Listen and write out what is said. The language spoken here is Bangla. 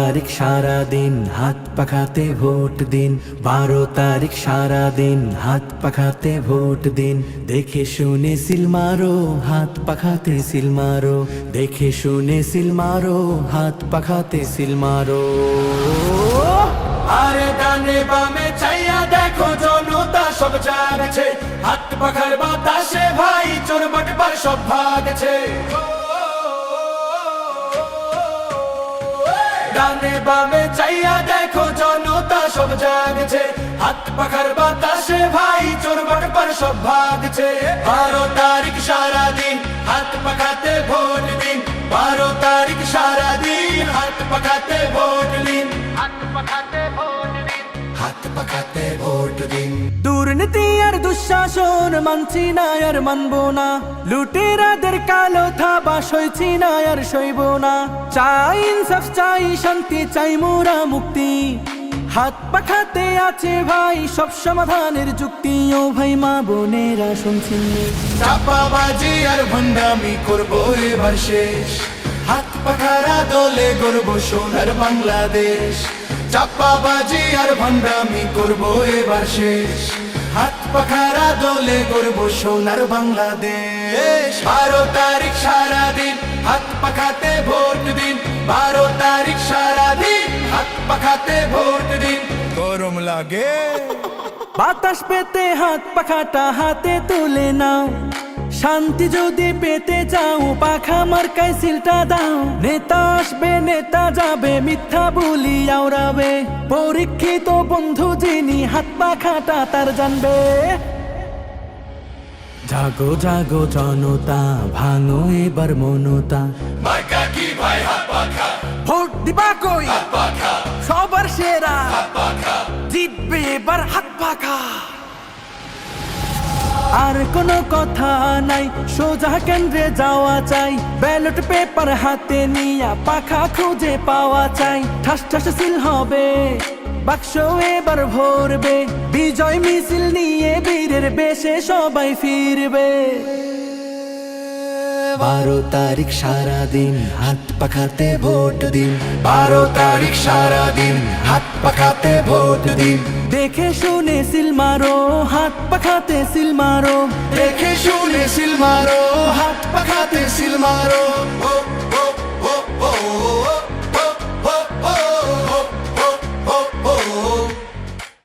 তারিখ সারা দিন হাত পাখাতে ভোট দিন, 12 তারিখ সারা দিন হাত পাখাতে ভোট দিন। দেখে শুনে সিল মারো, হাত পাখাতে সিল মারো, দেখে শুনে সিল মারো, হাত পাখাতে সিল মারো। আরে ডানে বামে চাইয়া দেখো জনতা সব জাগছে, হাত পাখার বাতাসে ভাই চোর বাটপার সব ভাগছে। ডানে বামে চাইয়া দেখো জনতা সব জাগছে, হাত পাখার বাতাসে ভাই চোর বাটপার সব ভাগছে। 12 তারিখ সারা দিন হাত পাখাতে ভোট দিন, 12 তারিখ সারা দিন হাত পাখাতে ভোট দিন, হাত পাখাতে ভোট দিন, হাত পাখাতে ভোট দিন। দুর্নীতি আর দুঃশাসন মানছি না আর মানবো না, লুটেরাদের কালো থাবা সইছি না আর সইব না। চাই ইনসাফ চাই শান্তি চাই মোরা মুক্তি, হাত পাখাতে আছে ভাই সব সমাধানের যুক্তি। ও ভাই মা বোনেরা শুনছি, চাপাবাজি আর ভণ্ডামি করবো এবার শেষ, হাত পাখারা দলে গর্ব সোনার বাংলাদেশ। চাপাবাজি আর ভণ্ডামি করবো এবার শেষ, হাত পাখারা দলে গর্ব সোনার বাংলাদেশ। 12 তারিখ সারা দিন হাত পাখাতে ভোট দিন, 12 তারিখ সারা দিন হাত পাখাতে ভোট দিন। গরম লাগে বাতাস পেতে হাত পাখাটা হাতে তুলে নাও, শান্তি যদি পেতে চাও পাখা মার্কায় সিলটা দাও। নেতা আসবে নেতা যাবে মিথ্যা বলি আওড়াবে, পরীক্ষিত বন্ধু যিনি হাত পাখাটা তার জানবে। জাগো জাগো জনতা ভাঙো এবার মনতা, মার্কা কি ভাই হাত পাখা, ভোট দিবা কই হাত পাখা, সবার সেরা, হাত পাখা। জিতবে এবার হাত পাখা। আর কোনো কথা নাই সোজা কেন্দ্রে যাওয়া চাই, ব্যালট পেপার হাতে নিয়া পাখা খুঁজে পাওয়া চাই। ঠাস ঠাস সিল হবে বাক্স এবার ভরবে, বিজয় মিছিল নিয়ে বীরের বেশে সবাই ফিরবে। 12 তারিখ সারা দিন হাত পাখাতে ভোট দিন, 12 তারিখ সারা দিন হাত পাখাতে ভোট দিন। দেখে শুনে সিল মারো, হাত পাখাতে সিল মারো, দেখে শুনে সিল মারো, হাত পাখাতে সিল মারো। ও